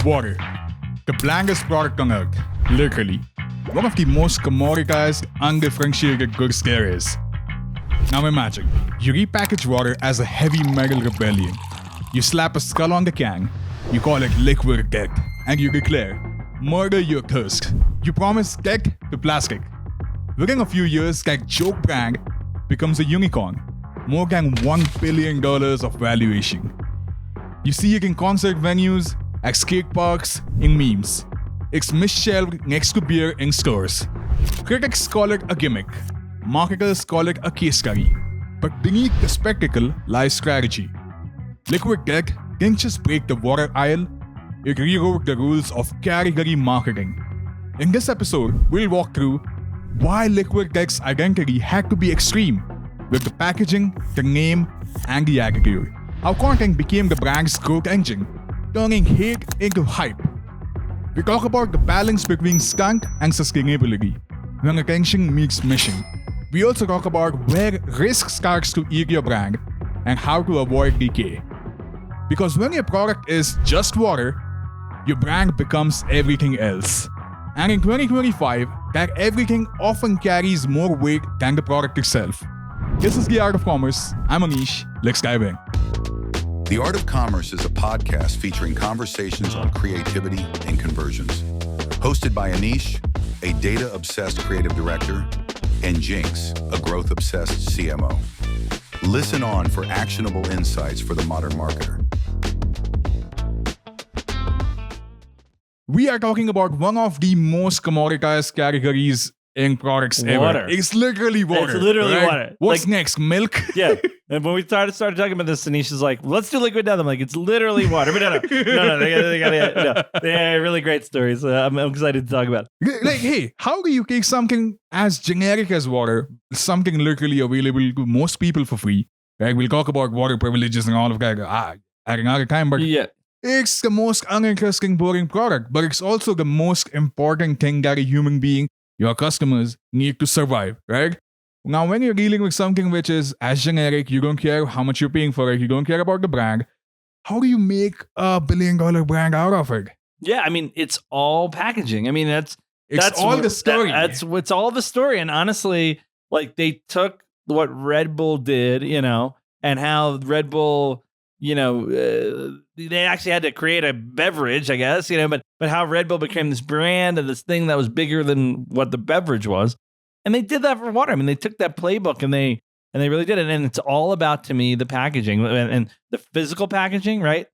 Water. The blankest product on earth. Literally. One of the most commoditized, undifferentiated goods there is. Now imagine, you repackage water as a heavy metal rebellion. You slap a skull on the can, you call it liquid death, and you declare, murder your thirst. You promise death to plastic. Within a few years, that joke brand becomes a unicorn. More than $1 billion of valuation. You see it in concert venues, at skate parks, in memes. It's misshelved next to beer in stores. Critics call it a gimmick. Marketers call it a case study. But beneath the spectacle lies strategy. Liquid Death didn't just break the water aisle, it rewrote the rules of category marketing. In this episode, we'll walk through why Liquid Death's identity had to be extreme, with the packaging, the name, and the attitude. How content became the brand's growth engine, turning hate into hype. We talk about the balance between stunt and sustainability, when attention meets mission. We also talk about where risk starts to eat your brand and how to avoid decay. Because when your product is just water, your brand becomes everything else. And in 2025, that everything often carries more weight than the product itself. This is The Art of Commerce. I'm Anish. Let's dive in. The Art of Commerce is a podcast featuring conversations on creativity and conversions. Hosted by Anish, a data-obsessed creative director, and Jinx, a growth-obsessed CMO. Listen on for actionable insights for the modern marketer. We are talking about one of the most commoditized categories in products water. ever. It's literally water. It's literally right? water. What's next? Milk? Yeah. And when we started talking about this, Anish is like, let's do liquid death. I'm like, it's literally water. But no, they're really great stories. I'm excited to talk about it. Like, hey, how do you take something as generic as water, something literally available to most people for free? Right? We'll talk about water privileges and all of that at another time, but Yeah. it's the most uninteresting, boring product, but it's also the most important thing that a human being, your customers, need to survive, right? Now, when you're dealing with something which is as generic, you don't care how much you're paying for it, you don't care about the brand, how do you make a $1 billion brand out of it? Yeah, I mean, it's all packaging. I mean, that's all the story. That's what's all the story. And honestly, like they took what Red Bull did, and how Red Bull, they actually had to create a beverage, I guess, but how Red Bull became this brand and this thing that was bigger than what the beverage was. And they did that for water. I mean, they took that playbook and they really did it. And it's all about, to me, the packaging and the physical packaging, right?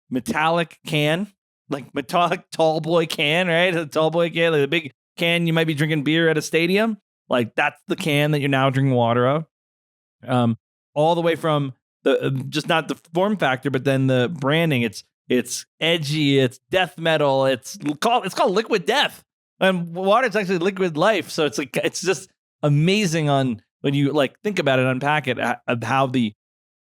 Metallic can, like metallic tallboy can, right? A tallboy can, like the big can you might be drinking beer at a stadium. Like that's the can that you're now drinking water of. All the way from the just not the form factor, but then the branding. It's edgy. It's death metal. It's called liquid death. And water is actually liquid life. So it's just amazing on when you like think about it, unpack it, of how the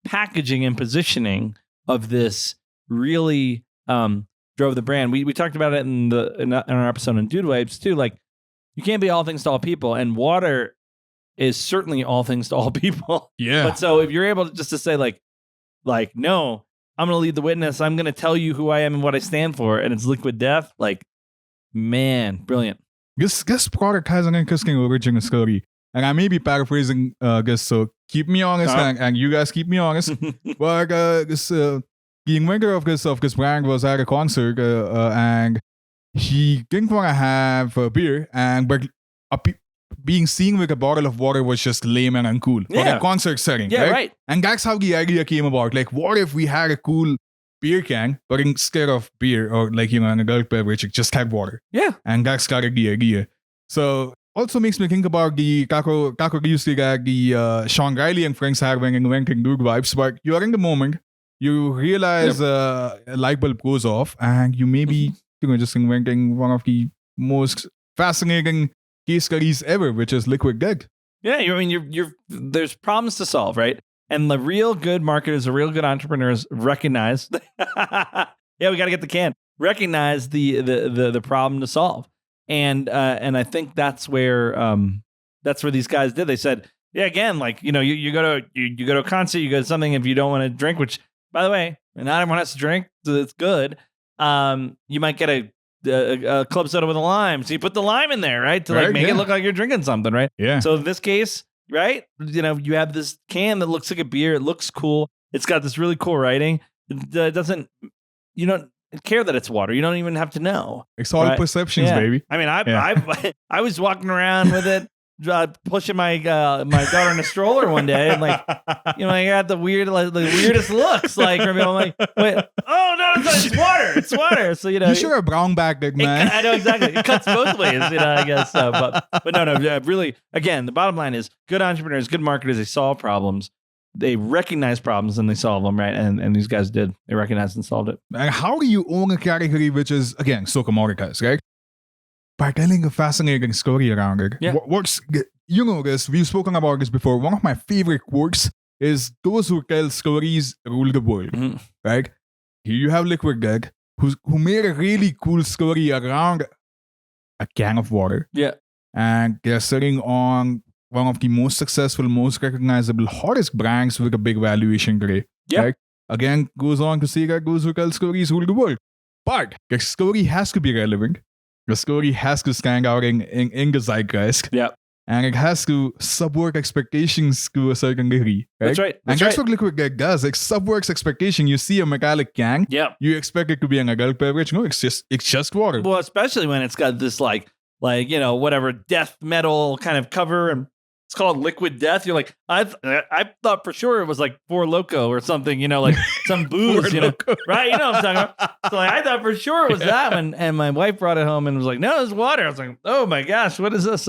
packaging and positioning of this really drove the brand. We talked about it in our episode on Dude Wipes too. Like you can't be all things to all people, and water is certainly all things to all people. Yeah. But so if you're able to say like no, I'm going to lead the witness. I'm going to tell you who I am and what I stand for, and it's liquid death. Like, man, brilliant. This product has an interesting origin story. And I may be paraphrasing this, so keep me honest, and you guys keep me honest. But the inventor of this brand was at a concert, and he didn't want to have beer, but being seen with a bottle of water was just lame and uncool for a concert setting. Yeah, right. And that's how the idea came about. Like, what if we had a cool beer can, but instead of beer or an adult beverage, it just had water. Yeah. And that started the idea. So also makes me think about the Taco Tuesday that the Sean Riley and friends had when inventing Dude Vibes. But you are in the moment, you realize a light bulb goes off, and you may be just inventing one of the most fascinating case studies ever, which is liquid death. Yeah, you're there's problems to solve, right? And the real good marketers, the real good entrepreneurs recognize, we got to get the can. Recognize the problem to solve, and I think that's where these guys did. They said, yeah, again, like you go to a concert, you go to something if you don't want to drink, which by the way, not everyone has to drink, so it's good. you might get a club soda with a lime. So you put the lime in there, right? To like make it look like you're drinking something, right? Yeah. So in this case, right? You have this can that looks like a beer. It looks cool. It's got this really cool writing. It doesn't, you don't care that it's water. You don't even have to know. It's all perceptions, baby. I mean, I was walking around with it, pushing my daughter in a stroller one day, and like, I got the weirdest looks. Like, I'm like, wait, oh no, it's water. It's water. So you sure a brown bag, man. I know exactly. It cuts both ways, I guess. But no, really. Again, the bottom line is good entrepreneurs, good marketers. They solve problems. They recognize problems and they solve them, right? And these guys did. They recognized and solved it. And how do you own a category which is, again, so commoditized, right? By telling a fascinating story around it. Yeah. What's, you know this, we've spoken about this before. One of my favorite quotes is, those who tell stories rule the world, right? Here you have Liquid Gag, who made a really cool story around a can of water. Yeah. And they're sitting on one of the most successful, most recognizable, hottest brands with a big valuation today. Yeah. Right? Again, goes on to say that those who tell stories rule the world. But the story has to be relevant. The story has to stand out in the zeitgeist. Yeah. And it has to subvert expectations to a certain degree. Right? That's right. And that's what Liquid Gag does. It subverts expectation. You see a metallic can. Yeah. You expect it to be an adult beverage. No, it's just water. Well, especially when it's got this like whatever death metal kind of cover, and it's called Liquid Death. You're like, I thought for sure it was like Four Loko or something, like some booze, right? You know what I'm talking about? So like, I thought for sure it was that one. And my wife brought it home and was like, no, it's water. I was like, oh my gosh, what is this?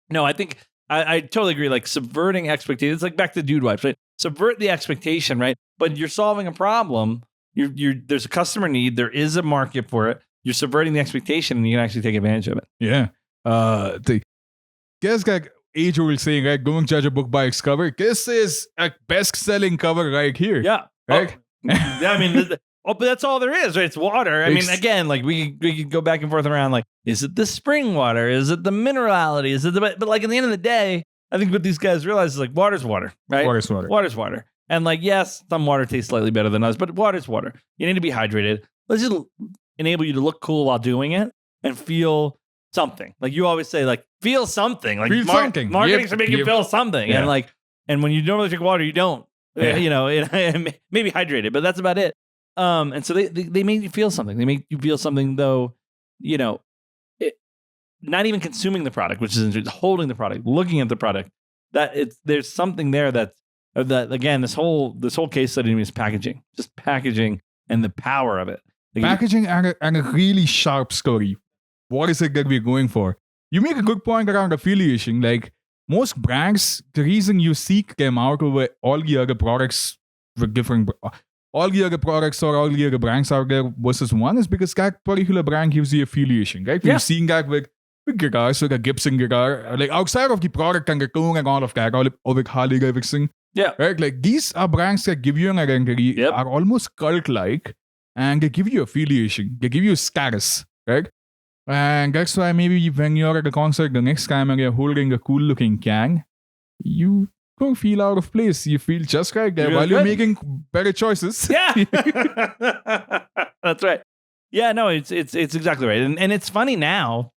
No, I think I totally agree. Like subverting expectations. It's like back to dude wipes, right? Subvert the expectation, right? But you're solving a problem. There's a customer need. There is a market for it. You're subverting the expectation, and you can actually take advantage of it. Yeah. Guess like age-old saying, right? Don't judge a book by its cover. This is a best-selling cover right here. Yeah. Right? I mean, but that's all there is, right? It's water. I mean, again, like we could go back and forth around, like, is it the spring water? Is it the minerality? Is it but like at the end of the day, I think what these guys realize is like water's water, right? Water's water. Water's water. And like, yes, some water tastes slightly better than others, but water's water. You need to be hydrated. Let's just enable you to look cool while doing it and feel something. Like you always say, like, feel something. Like feel something. Marketing should make you feel something. Yeah. And when you normally drink water, you don't. Yeah. Maybe hydrated, but that's about it. And so they make you feel something. They make you feel something, though, not even consuming the product, which is holding the product, looking at the product. There's something there that again, this whole case study is packaging, just packaging and the power of it. Packaging and a really sharp story. What is it that we're going for? You make a good point around affiliation. Like most brands, the reason you seek them out over all the other products with different, all the other products or all the other brands out there versus one is because that particular brand gives you affiliation, right? Yeah. We've seen that with guitars, like a Gibson guitar, like outside of the product and the tone and all of that, or with Harley Davidson. Yeah. Right? Like these are brands that give you an identity, Yep. are almost cult-like, and they give you affiliation. They give you status, right? And that's why maybe when you're at the concert the next time and you're holding a cool-looking can, you don't feel out of place. You feel just right there while you're making better choices. Yeah. That's right. Yeah, no, it's exactly right. And it's funny now,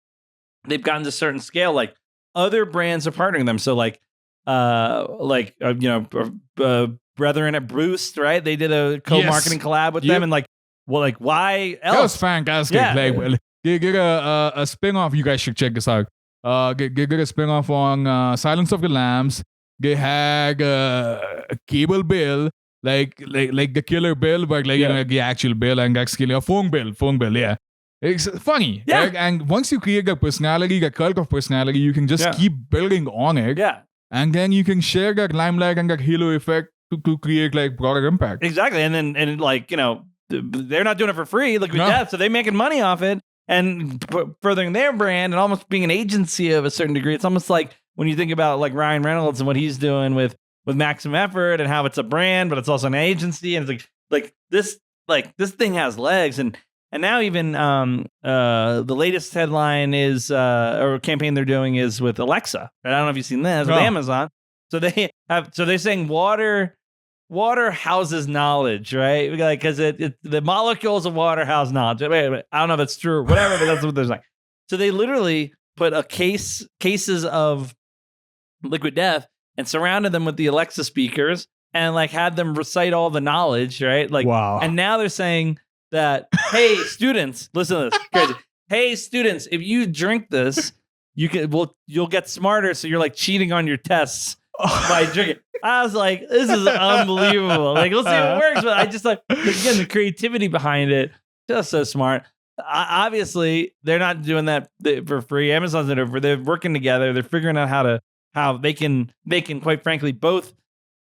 they've gotten to a certain scale, like other brands are partnering them. So Brethren at Bruce, right? They did a co-marketing collab with them, and why else? That was fantastic. Yeah. They get a spin-off. You guys should check this out. Get a spin-off on Silence of the Lambs. They had a cable bill, like the killer bill, but the actual bill, and that's a phone bill, yeah. It's funny. Yeah. Right? And once you create a personality, a cult of personality, you can just keep building on it. Yeah. And then you can share that limelight and that halo effect to create like broader impact. Exactly. And they're not doing it for free. Look at that. So they're making money off it and furthering their brand and almost being an agency of a certain degree. It's almost like when you think about like Ryan Reynolds and what he's doing with Maximum Effort and how it's a brand, but it's also an agency. And it's like this thing has legs. And now even the latest headline is or campaign they're doing is with Alexa. I don't know if you've seen this with Amazon. So they're saying water water houses knowledge, right? Like, because the molecules of water house knowledge. Wait, I don't know if that's true or whatever, but that's what they're like. So they literally put cases of liquid death and surrounded them with the Alexa speakers and like had them recite all the knowledge, right? Like, wow. And now they're saying that, hey, students, listen to this. Crazy. Hey, students, if you drink this, you'll get smarter. So you're like cheating on your tests by drinking. I was like, this is unbelievable. Like, we'll see if it works. But I just like, again, the creativity behind it, just so smart. Obviously, they're not doing that for free. Amazon's not over. They're working together. They're figuring out how they can quite frankly both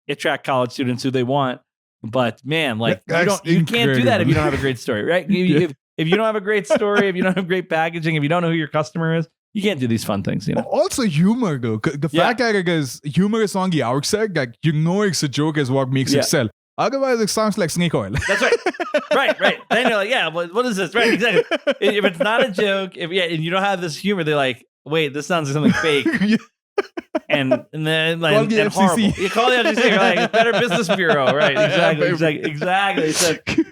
attract college students who they want. But man, like you can't do that if you don't have a great story, right? If you don't have a great story, if you don't have great packaging, if you don't know who your customer is, you can't do these fun things, you know. Also humor though. The fact that it is humorous on the outside, like it's a joke is what makes it sell. Otherwise, it sounds like snake oil. That's right. Right. Then you're like, yeah, what is this? Right, exactly. If it's not a joke, and you don't have this humor, they're like, wait, this sounds like something fake. And then like call the and FCC. Horrible. You call the FCC, you're like Better Business Bureau, right? Exactly.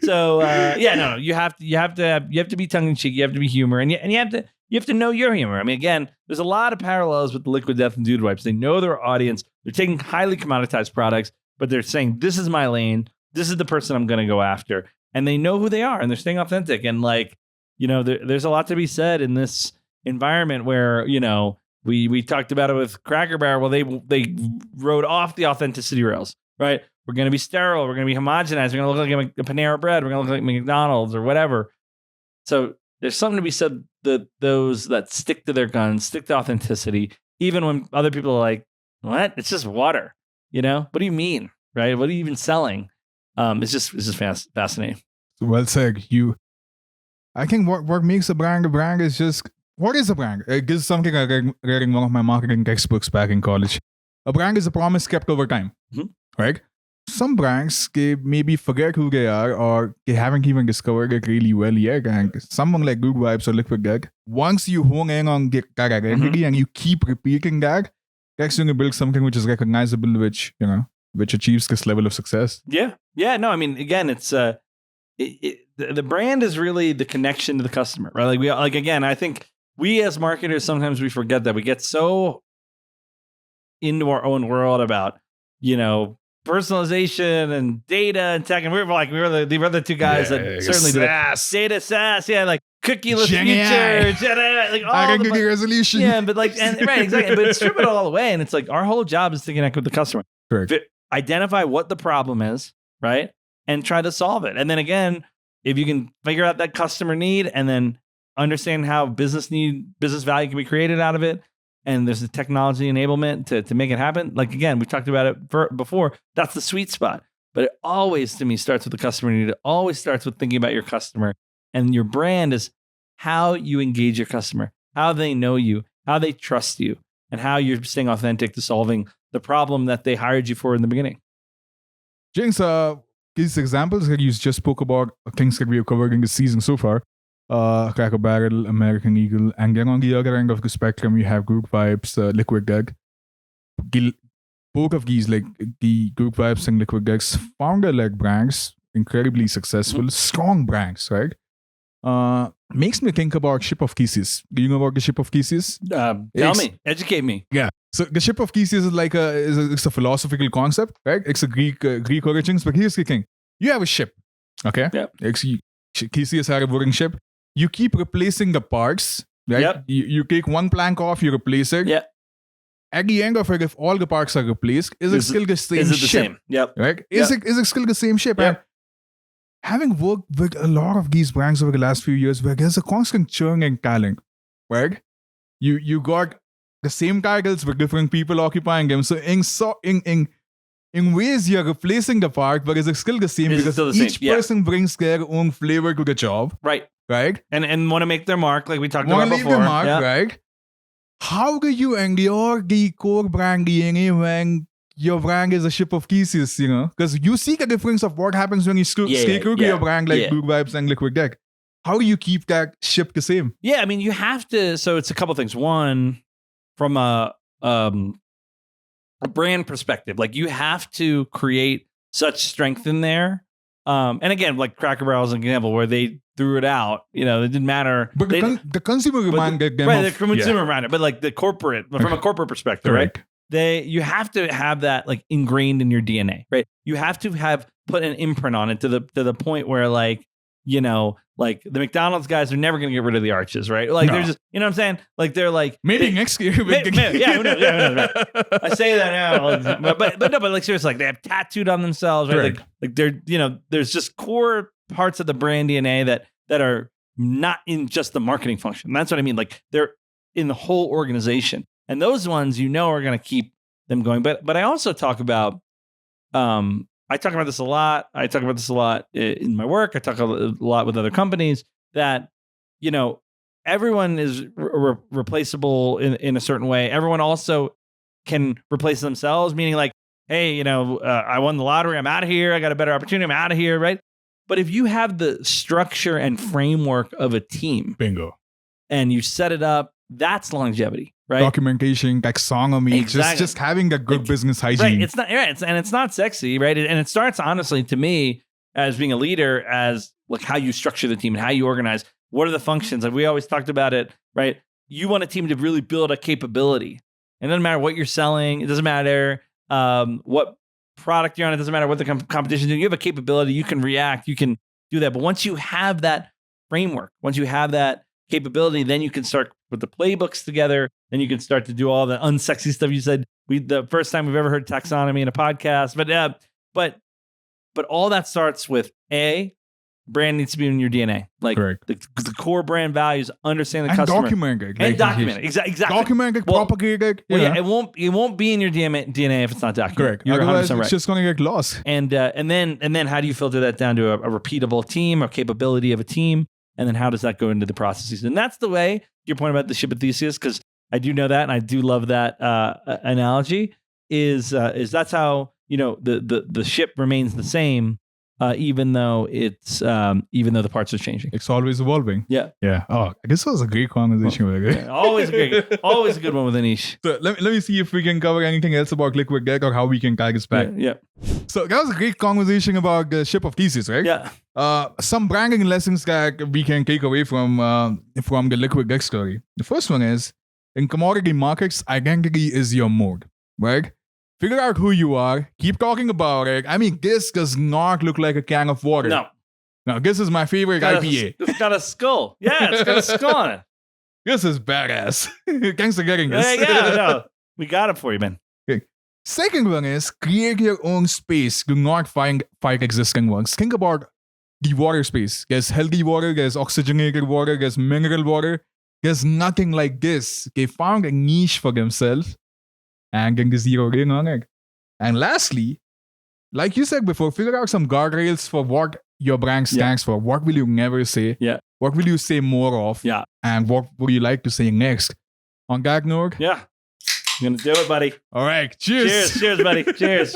So no. You have to be tongue in cheek. You have to be humor, and you have to know your humor. I mean, again, there's a lot of parallels with the Liquid Death and Dude Wipes. They know their audience. They're taking highly commoditized products, but they're saying, this is my lane. This is the person I'm going to go after. And they know who they are, and they're staying authentic. And like, there's a lot to be said in this environment where, we talked about it with Cracker Barrel. Well, they rode off the authenticity rails, right? We're going to be sterile. We're going to be homogenized. We're going to look like a Panera Bread. We're going to look like McDonald's or whatever. So there's something to be said that those that stick to their guns, stick to authenticity, even when other people are like, what? It's just water. What do you mean? Right? What are you even selling? It's just fascinating. Well said. I think what makes a brand is just, what is a brand? This is something I read in one of my marketing textbooks back in college. A brand is a promise kept over time, right? Some brands, they maybe forget who they are or they haven't even discovered it really well yet. And someone like Good Vibes or Liquid Death, once you hone in on that identity and you keep repeating that, that's going to build something which is recognizable, which achieves this level of success. Yeah. No, I mean, again, it's the brand is really the connection to the customer, right? Like again, I think we as marketers sometimes we forget that we get so into our own world about personalization and data and tech, and we were the two guys that certainly did data SaaS, like cookieless future, like all identity resolution, but like right, exactly, but strip it all away, and it's like our whole job is to connect with the customer, correct? Identify what the problem is, right, and try to solve it, and then again, if you can figure out that customer need, and then understand how business value can be created out of it. And there's the technology enablement to make it happen. Like, again, we talked about it before. That's the sweet spot. But it always, to me, starts with the customer need. It always starts with thinking about your customer. And your brand is how you engage your customer, how they know you, how they trust you, and how you're staying authentic to solving the problem that they hired you for in the beginning. Jinx, these examples that you just spoke about, things that we have covered in the season so far, Cracker Barrel, American Eagle, and then on the other end of the spectrum, you have Group Vibes, Liquid Death. Both of these, like the Group Vibes and Liquid Death, founder-led brands, incredibly successful, strong brands, right? Makes me think about Ship of Theseus. Do you know about the Ship of Theseus? Tell me, educate me. Yeah. So the Ship of Theseus is like it's a philosophical concept, right? It's a Greek origins, but here's the thing: you have a ship, okay? Yeah. Theseus had a wooden ship. You keep replacing the parts, right? Yep. You take one plank off, you replace it. Yeah. At the end of it, if all the parts are replaced, is it still the same ship? Is it the same? Yep. Right? Is it still the same ship? Yep. And having worked with a lot of these brands over the last few years, where there's a constant churn in talent, right? You got the same titles with different people occupying them. So in ways, you're replacing the part, but it's still the same because each person brings their own flavor to the job. Right. Right? And want to make their mark, like we talked about before. Want to leave their mark, right? How do you endure the core brand DNA when your brand is a Ship of Theseus, Because you see the difference of what happens when you stay true to your brand like Good Vibes and Liquid Death. How do you keep that ship the same? Yeah, I mean, you have to, so it's a couple things. One, from a brand perspective, like you have to create such strength in there. And again, like Cracker Barrel is an example where they threw it out. You know, it didn't matter. But the consumer reminded them right, of... the consumer reminded, but like the corporate, from a corporate perspective, Correct. right? You have to have that like ingrained in your DNA, right? You have to have put an imprint on it to the point where like, you know, like the McDonald's guys are never going to get rid of the arches, right? Like they're just, you know what I'm saying? Like they're like Maybe next year. who knows? Who knows, right? I say that now, but no, but like seriously, like they have tattooed on themselves, right? Like they're, you know, there's just core parts of the brand DNA that are not in just the marketing function. That's what I mean. Like they're in the whole organization, and those ones, you know, are going to keep them going. But I also talk about, I talk about this a lot. I talk about this a lot in my work. I talk a lot with other companies that, you know, everyone is replaceable in a certain way. Everyone also can replace themselves, meaning like, hey, you know, I won the lottery. I'm out of here. I got a better opportunity. I'm out of here, right? But if you have the structure and framework of a team, bingo, and you set it up, that's longevity. Right? Documentation, taxonomy, just having a good business hygiene. Right. It's not, and it's not sexy, right? And it starts, honestly, to me, as being a leader, as like how you structure the team and how you organize. What are the functions? Like we always talked about it, right? You want a team to really build a capability. It doesn't matter what you're selling. It doesn't matter what product you're on. It doesn't matter what the competition is doing. You have a capability. You can react. You can do that. But once you have that framework, once you have that capability, then you can start with the playbooks together. Then you can start to do all the unsexy stuff. You said the first time we've ever heard taxonomy in a podcast, but all that starts with brand needs to be in your DNA, like the core brand values, understand the customer, document it, exactly. Document it, propagate it. Yeah, it won't be in your DNA if it's not documented. Correct. Otherwise, it's just going to get lost. And then how do you filter that down to a repeatable team, or capability of a team? And then how does that go into the processes? And that's the way, your point about the ship of Theseus, because I do know that, and I do love that analogy, is that's how, you know, the ship remains the same, even though the parts are changing. It's always evolving. Yeah. Yeah. Oh, this was a great conversation with you. Yeah, always great. Always a good one with Anish. So let me see if we can cover anything else about Liquid Deck or how we can tie this back. Yeah. So that was a great conversation about the ship of Theseus, right? Yeah. Some branding lessons that we can take away from the Liquid Deck story. The first one is, in commodity markets, identity is your moat, right? Figure out who you are. Keep talking about it. I mean, this does not look like a can of water. No, this is my favorite IPA. It's got a skull. Yeah, it's got a skull on it. This is badass. Thanks for getting this. No, we got it for you, man. Okay. Second one is, create your own space. Do not fight existing ones. Think about the water space. There's healthy water, there's oxygenated water, there's mineral water. There's nothing like this. They found a niche for themselves and then zeroed in on it. And lastly, like you said before, figure out some guardrails for what your brand stands for. What will you never say? Yeah. What will you say more of? Yeah. And what would you like to say next? On that note? Yeah. You're going to do it, buddy. All right. Cheers. Cheers, buddy. Cheers.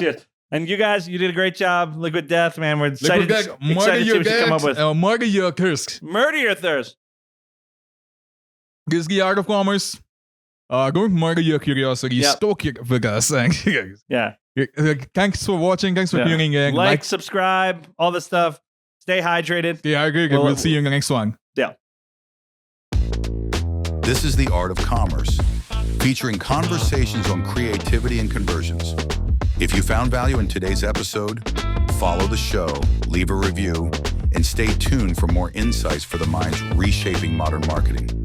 And you guys, you did a great job. Liquid Death, man. We're excited to see what you come up with. Murder your thirst. Murder your thirst. This is the art of commerce. Don't murder your curiosity. Stoke your vegas. Yeah. Thanks for watching. Thanks for tuning in. Like, subscribe, all this stuff. Stay hydrated. Stay hydrated. We'll see you in the next one. Yeah. This is The Art of Commerce, featuring conversations on creativity and conversions. If you found value in today's episode, follow the show, leave a review, and stay tuned for more insights for the minds reshaping modern marketing.